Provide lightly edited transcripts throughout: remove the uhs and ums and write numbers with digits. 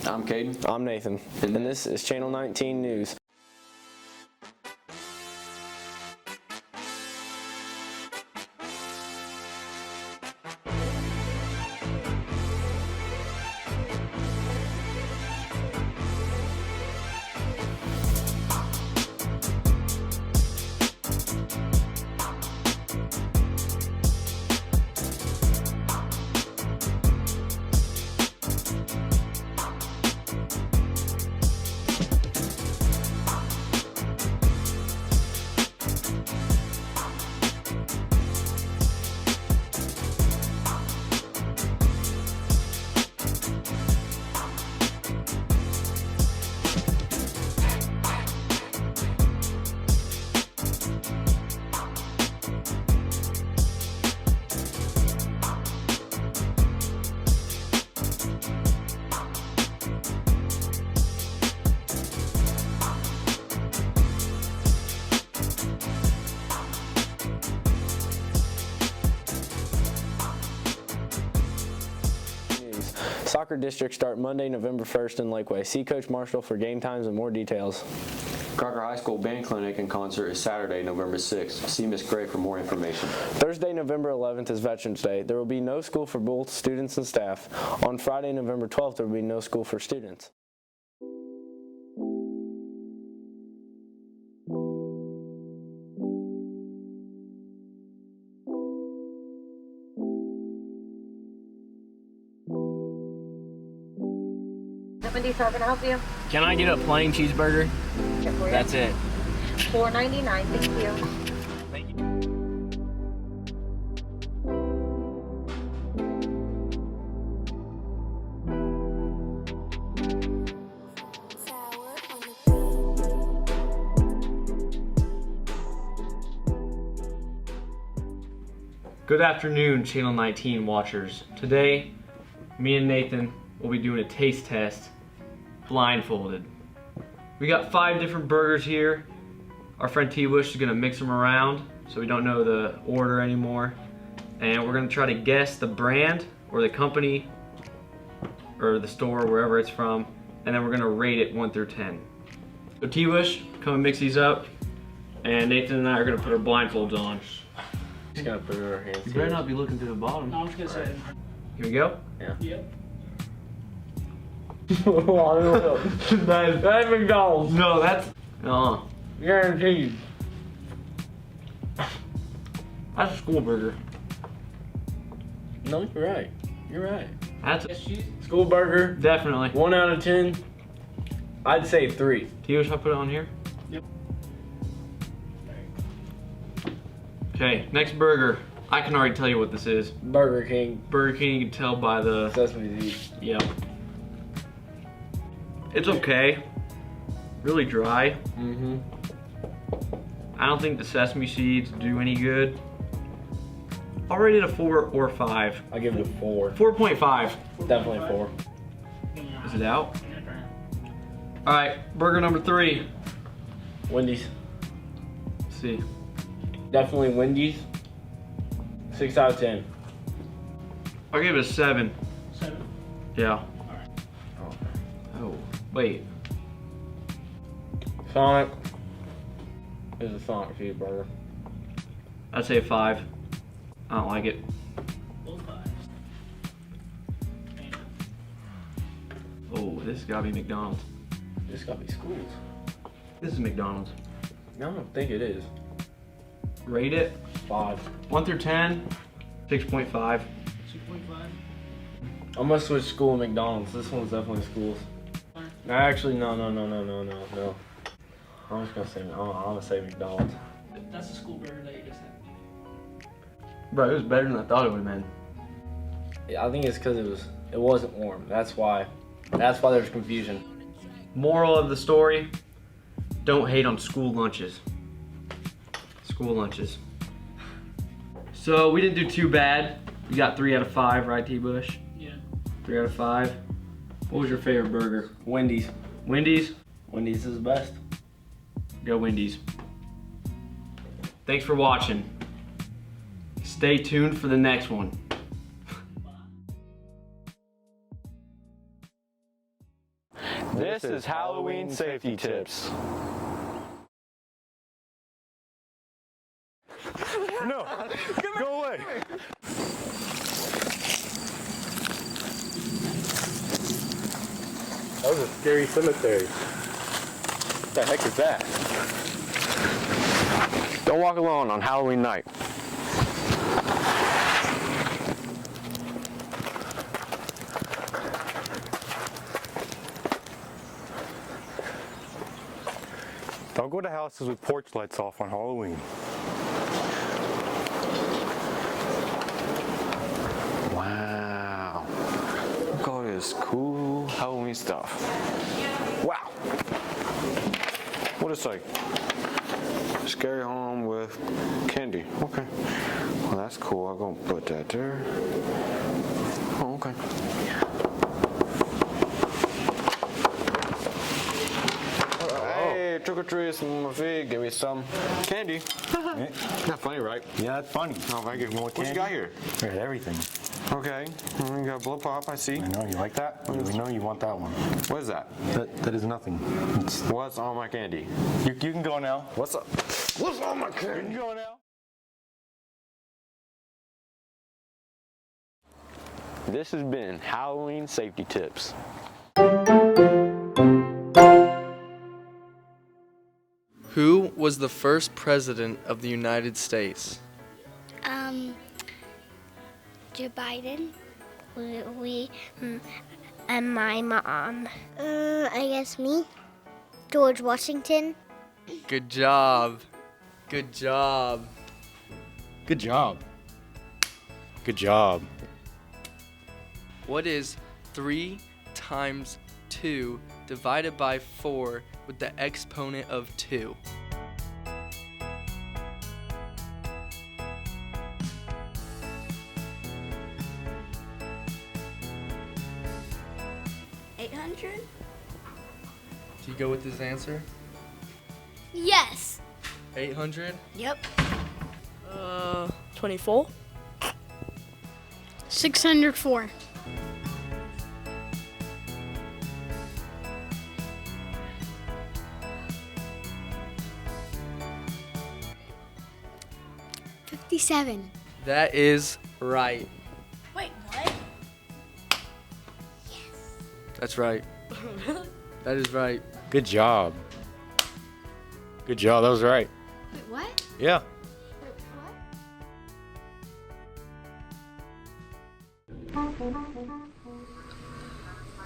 I'm Caden. I'm Nathan. And this is Channel 19 News. Soccer districts start Monday, November 1st in Lakeway. See Coach Marshall for game times and more details. Crocker High School Band Clinic and Concert is Saturday, November 6th. See Miss Gray for more information. Thursday, November 11th is Veterans Day. There will be no school for both students and staff. On Friday, November 12th, there will be no school for students. Wendy's, how can I help you? Can I get a plain cheeseburger? Check for you. That's it. $4.99. Thank you. Thank you. Good afternoon, Channel 19 watchers. Today, me and Nathan will be doing a taste test blindfolded. We got 5 different burgers here. Our friend T-Wish is gonna mix them around so we don't know the order anymore. And we're gonna try to guess the brand or the company or the store, wherever it's from. And then we're gonna rate it 1 through 10. So T-Wish, come and mix these up. And Nathan and I are gonna put our blindfolds on. Just gotta put it in our hands. You better not be looking to the bottom. No, I'm just gonna say it. Here we go. Yeah. Yep. That's McDonald's. No, that's Guaranteed. that's a school burger. No, you're right. You're right. That's Yes, cheese. School burger, definitely. 1 out of 10. I'd say 3. T-Wish, I'll put it on here. Yep. Okay, next burger. I can already tell you what this is. Burger King, Burger King, you can tell by the, sesame seeds. yep. It's okay. Really dry. Mm-hmm. I don't think the sesame seeds do any good. I'll rate it a 4 or 5. I give it a 4. 4.5. Definitely 4. Is it out? All right, burger number 3. Wendy's. Let's see. Definitely Wendy's. 6 out of 10. I'll give it a 7. 7. Yeah. Oh, wait. Sonic. This is a Sonic cheeseburger. I'd say a 5. I don't like it. Both 5s. Oh, this has gotta be McDonald's. This gotta be schools. This is McDonald's. I don't think it is. Rate it 5. 1 through 10, 6.5. 6.5. I'm gonna switch school and McDonald's. This one's definitely schools. Actually, no. I'm just gonna say, I'm gonna say McDonald's. That's the school burger that you just had. Bro, it was better than I thought it would have been. Yeah, I think it's because it wasn't warm. That's why there's confusion. Moral of the story, don't hate on school lunches. School lunches. So we didn't do too bad. We got 3 out of 5, right, T-Bush? Yeah. 3 out of 5. What was your favorite burger? Wendy's. Wendy's? Wendy's is the best. Go Wendy's. Thanks for watching. Stay tuned for the next one. This is Halloween Safety Tips. No, go away. That was a scary cemetery. What the heck is that? Don't walk alone on Halloween night. Don't go to houses with porch lights off on Halloween. Wow. Look at all this cool Halloween stuff. Wow. What is like? Scary home with candy. Okay. Well, that's cool. I'm gonna put that there. Oh, okay. Hey, trick or treat, my fig. Give me some candy. Not funny, right? Yeah, that's funny. Oh, thank you. More What you got here? I got everything. Okay. You got blow pop. I see. I know, you like that? We know you want that one. What is that? That is nothing. What's on my candy? You can go now. What's up? What's on my You candy? can go now. This has been Halloween Safety Tips. Who was the first president of the United States? Joe Biden. We and my mom. I guess me. George Washington. Good job. Good job. Good job. Good job. What is 3 times 2 divided by 4 with the exponent of 2? $800. Do you go with this answer? Yes. 800? Yep. 24. 604. $57. That is right. Wait, what? That's right. That is right. Good job. Good job. That was right. Wait, what? Yeah.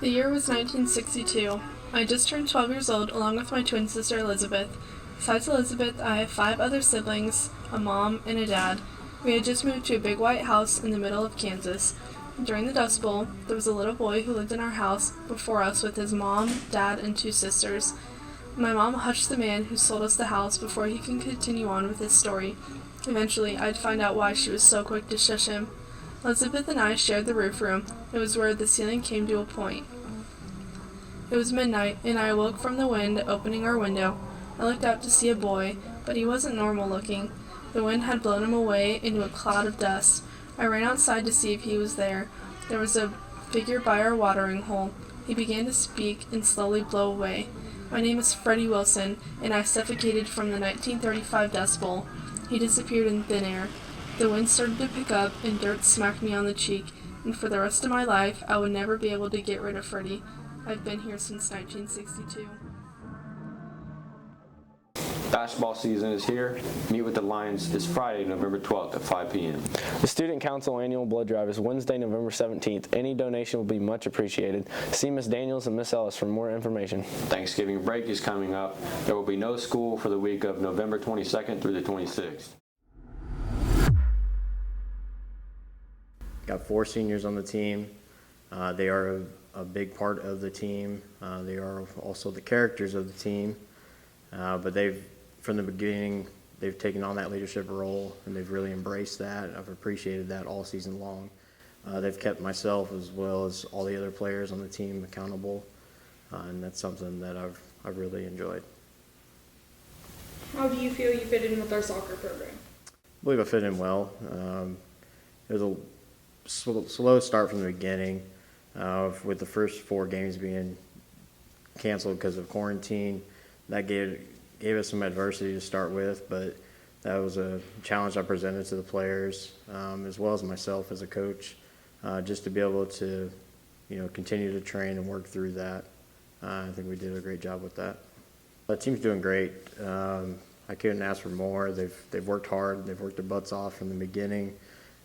The year was 1962. I just turned 12 years old along with my twin sister Elizabeth. Besides Elizabeth, I have 5 other siblings, a mom, and a dad. We had just moved to a big white house in the middle of Kansas. During the Dust Bowl, there was a little boy who lived in our house before us with his mom, dad, and 2 sisters. My mom hushed the man who sold us the house before he could continue on with his story. Eventually, I'd find out why she was so quick to shush him. Elizabeth and I shared the roof room. It was where the ceiling came to a point. It was midnight, and I awoke from the wind opening our window. I looked out to see a boy, but he wasn't normal looking. The wind had blown him away into a cloud of dust. I ran outside to see if he was there. There was a figure by our watering hole. He began to speak and slowly blow away. My name is Freddie Wilson, and I suffocated from the 1935 Dust Bowl. He disappeared in thin air. The wind started to pick up, and dirt smacked me on the cheek, and for the rest of my life, I would never be able to get rid of Freddie. I've been here since 1962. Basketball season is here. Meet with the Lions this Friday, November 12th at 5 p.m. The Student Council Annual Blood Drive is Wednesday, November 17th. Any donation will be much appreciated. See Ms. Daniels and Ms. Ellis for more information. Thanksgiving break is coming up. There will be no school for the week of November 22nd through the 26th. Got 4 seniors on the team. They are a big part of the team. They are also the characters of the team. But from the beginning, they've taken on that leadership role, and they've really embraced that. I've appreciated that all season long. They've kept myself as well as all the other players on the team accountable, and that's something that I've really enjoyed. How do you feel you fit in with our soccer program? I believe I fit in well. It was a slow start from the beginning, with the first 4 games being canceled because of quarantine. That gave us some adversity to start with, but that was a challenge I presented to the players, as well as myself as a coach, just to be able to, continue to train and work through that. I think we did a great job with that. The team's doing great. I couldn't ask for more. They've worked hard. They've worked their butts off from the beginning.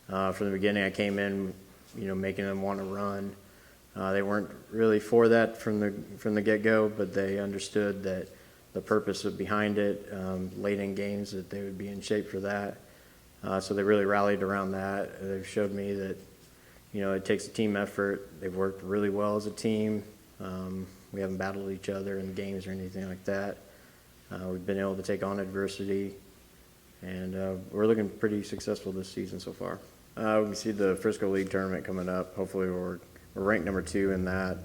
From the beginning, I came in, making them want to run. They weren't really for that from the get-go, but they understood that the purpose behind it, late in games, that they would be in shape for that. So they really rallied around that. They've showed me that, it takes a team effort. They've worked really well as a team. We haven't battled each other in games or anything like that. We've been able to take on adversity, and we're looking pretty successful this season so far. We see the Frisco League tournament coming up. Hopefully we're ranked number 2 in that,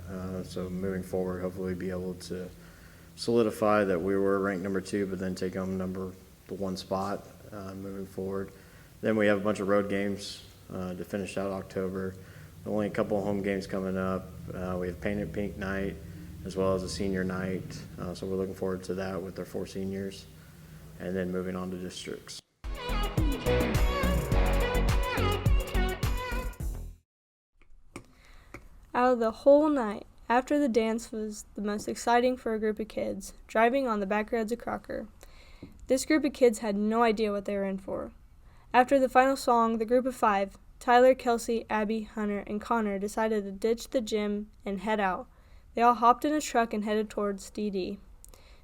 so moving forward, hopefully be able to solidify that we were ranked number 2, but then take on the 1 spot moving forward. Then we have a bunch of road games to finish out October. Only a couple of home games coming up. We have Paint It Pink night as well as a senior night, so we're looking forward to that with our 4 seniors, and then moving on to districts. Out of the whole night, after the dance was the most exciting for a group of kids, driving on the back roads of Crocker. This group of kids had no idea what they were in for. After the final song, the group of 5, Tyler, Kelsey, Abby, Hunter, and Connor, decided to ditch the gym and head out. They all hopped in a truck and headed towards DD.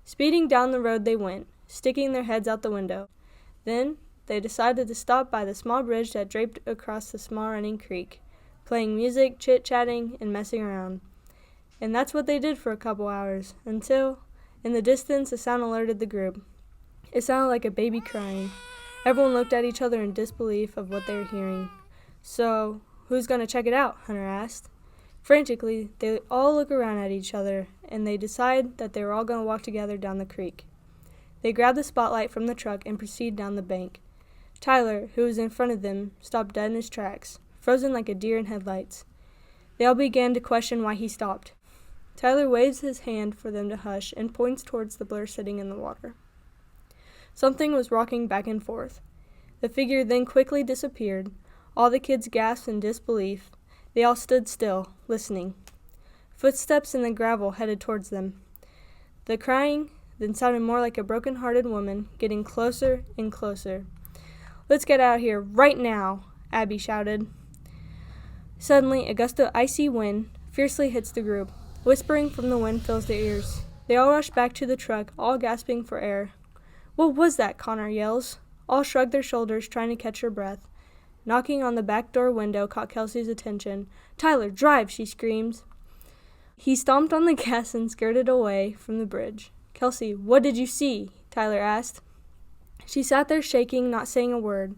Speeding down the road they went, sticking their heads out the window. Then they decided to stop by the small bridge that draped across the small running creek, playing music, chit-chatting, and messing around. And that's what they did for a couple hours, until, in the distance, a sound alerted the group. It sounded like a baby crying. Everyone looked at each other in disbelief of what they were hearing. "So, who's going to check it out?" Hunter asked. Frantically, they all look around at each other, and they decide that they were all going to walk together down the creek. They grab the spotlight from the truck and proceed down the bank. Tyler, who was in front of them, stopped dead in his tracks, frozen like a deer in headlights. They all began to question why he stopped. Tyler waves his hand for them to hush and points towards the blur sitting in the water. Something was rocking back and forth. The figure then quickly disappeared. All the kids gasped in disbelief. They all stood still, listening. Footsteps in the gravel headed towards them. The crying then sounded more like a broken-hearted woman, getting closer and closer. "Let's get out of here, right now," Abby shouted. Suddenly, a gust of icy wind fiercely hits the group. Whispering from the wind fills their ears. They all rush back to the truck, all gasping for air. "What was that?" Connor yells. All shrug their shoulders, trying to catch their breath. Knocking on the back door window caught Kelsey's attention. "Tyler, drive!" she screams. He stomped on the gas and skirted away from the bridge. "Kelsey, what did you see?" Tyler asked. She sat there shaking, not saying a word.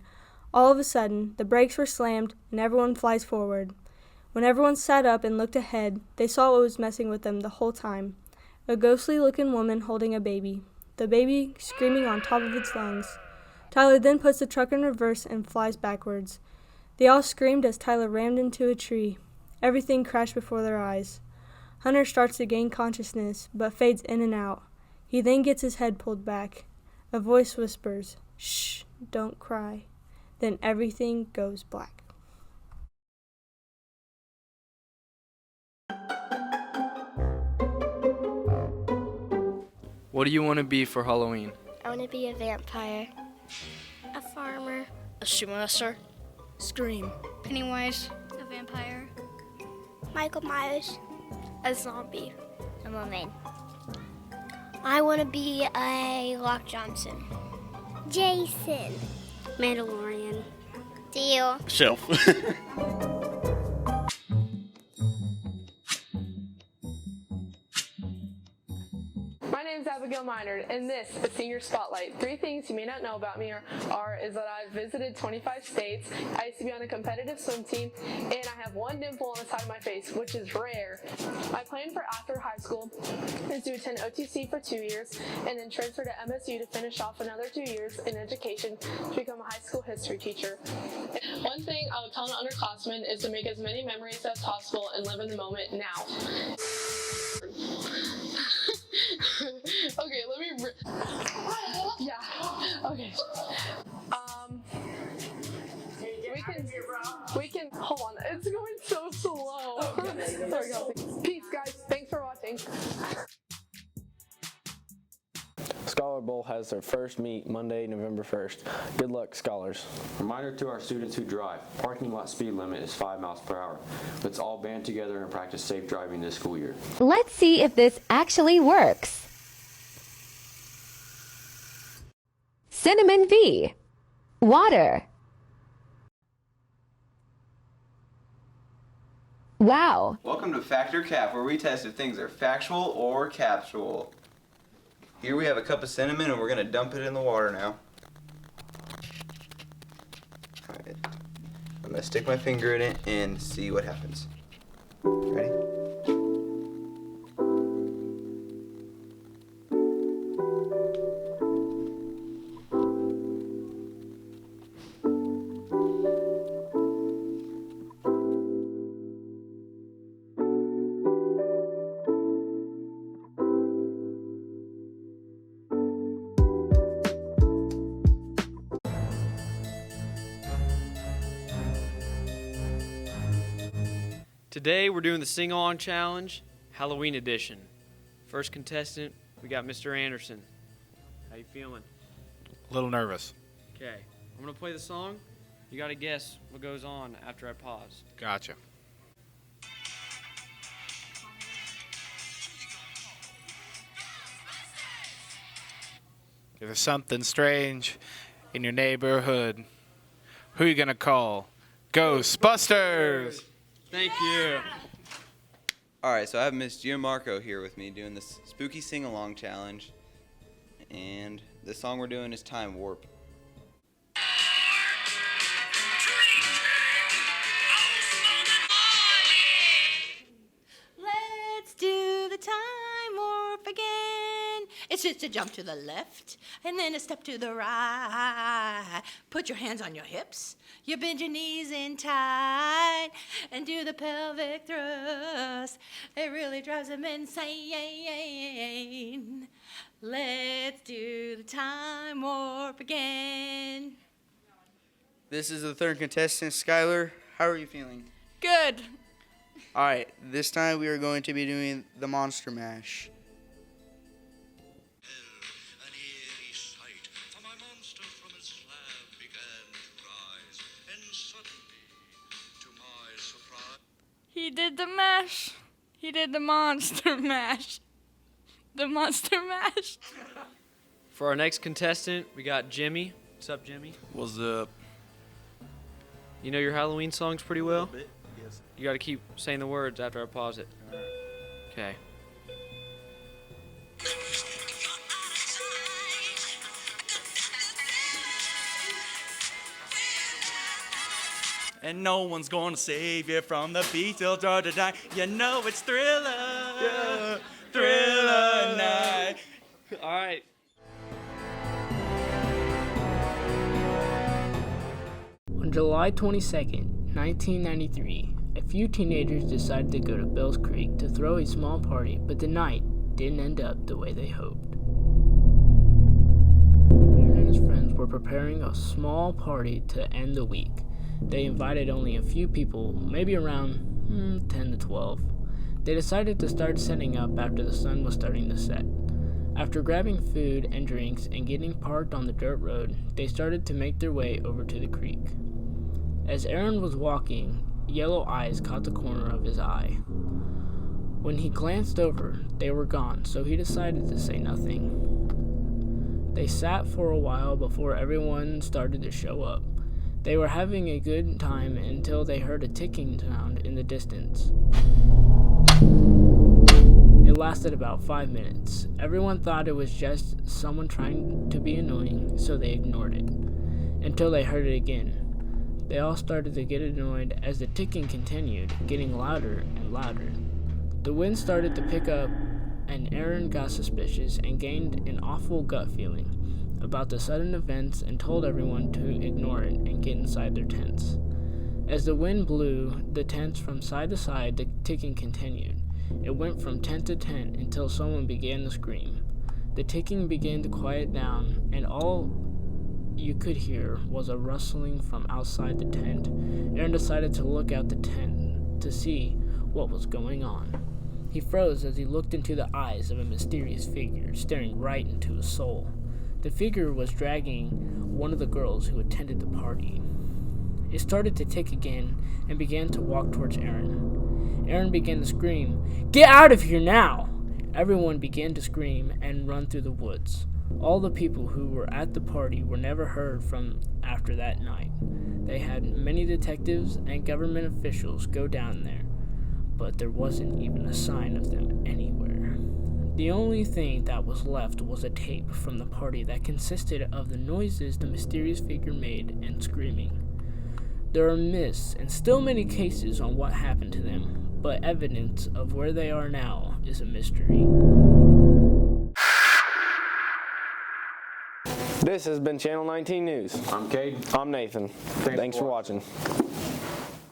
All of a sudden, the brakes were slammed and everyone flies forward. When everyone sat up and looked ahead, they saw what was messing with them the whole time. A ghostly-looking woman holding a baby. The baby screaming on top of its lungs. Tyler then puts the truck in reverse and flies backwards. They all screamed as Tyler rammed into a tree. Everything crashed before their eyes. Hunter starts to gain consciousness, but fades in and out. He then gets his head pulled back. A voice whispers, "Shh, don't cry." Then everything goes black. What do you want to be for Halloween? I want to be a vampire. A farmer. A shoe master. Scream. Pennywise. A vampire. Michael Myers. A zombie. A mermaid. I want to be a Lock Johnson. Jason. Mandalorian. Deal. Shelf. My name is Abigail Minard, and this is Senior Spotlight. 3 things you may not know about me is that I've visited 25 states, I used to be on a competitive swim team, and I have 1 dimple on the side of my face, which is rare. My plan for after high school is to attend OTC for 2 years, and then transfer to MSU to finish off another 2 years in education to become a high school history teacher. One thing I would tell an underclassman is to make as many memories as possible and live in the moment now. think. Scholar Bowl has their first meet Monday, November 1st. Good luck, scholars. Reminder to our students who drive, parking lot speed limit is 5 miles per hour. Let's all band together and practice safe driving this school year. Let's see if this actually works. Cinnamon V. Water. Wow. Welcome to Fact or Cap, where we test if things are factual or capsual. Here we have a cup of cinnamon and we're going to dump it in the water now. Alright. I'm going to stick my finger in it and see what happens. Ready? Today we're doing the sing-along challenge, Halloween edition. First contestant, we got Mr. Anderson. How you feeling? A little nervous. Okay, I'm gonna play the song. You gotta guess what goes on after I pause. Gotcha. If there's something strange in your neighborhood, who you gonna call? Ghostbusters! Thank you. Alright, so I have Miss Gianmarco here with me doing this spooky sing-along challenge. And the song we're doing is Time Warp. Let's do the time warp again. It's just a jump to the left and then a step to the right. Put your hands on your hips. You bend your knees in tight and do the pelvic thrust. It really drives them insane. Let's do the time warp again. This is the third contestant, Skylar. How are you feeling? Good. All right, this time we are going to be doing the Monster Mash. He did the mash. He did the monster mash. The monster mash. For our next contestant, we got Jimmy. What's up, Jimmy? What's up? You know your Halloween songs pretty well? A bit, yes. You gotta keep saying the words after I pause it. Okay. And no one's gonna save you from the Beatles or to die. You know it's Thriller, yeah. Thriller night. All right. On July 22nd, 1993, a few teenagers decided to go to Bells Creek to throw a small party, but the night didn't end up the way they hoped. Aaron and his friends were preparing a small party to end the week. They invited only a few people, maybe around 10 to 12. They decided to start setting up after the sun was starting to set. After grabbing food and drinks and getting parked on the dirt road, they started to make their way over to the creek. As Aaron was walking, yellow eyes caught the corner of his eye. When he glanced over, they were gone, so he decided to say nothing. They sat for a while before everyone started to show up. They were having a good time until they heard a ticking sound in the distance. It lasted about 5 minutes. Everyone thought it was just someone trying to be annoying, so they ignored it, until they heard it again. They all started to get annoyed as the ticking continued, getting louder and louder. The wind started to pick up, and Aaron got suspicious and gained an awful gut feeling about the sudden events and told everyone to ignore it and get inside their tents. As the wind blew the tents from side to side, the ticking continued. It went from tent to tent until someone began to scream. The ticking began to quiet down, and all you could hear was a rustling from outside the tent. Aaron decided to look out the tent to see what was going on. He froze as he looked into the eyes of a mysterious figure staring right into his soul. The figure was dragging one of the girls who attended the party. It started to tick again and began to walk towards Aaron. Aaron began to scream, "Get out of here now!" Everyone began to scream and run through the woods. All the people who were at the party were never heard from after that night. They had many detectives and government officials go down there, but there wasn't even a sign of them anywhere. The only thing that was left was a tape from the party that consisted of the noises the mysterious figure made and screaming. There are myths and still many cases on what happened to them, but evidence of where they are now is a mystery. This has been Channel 19 News. I'm Cade. I'm Nathan. Thanks for watching.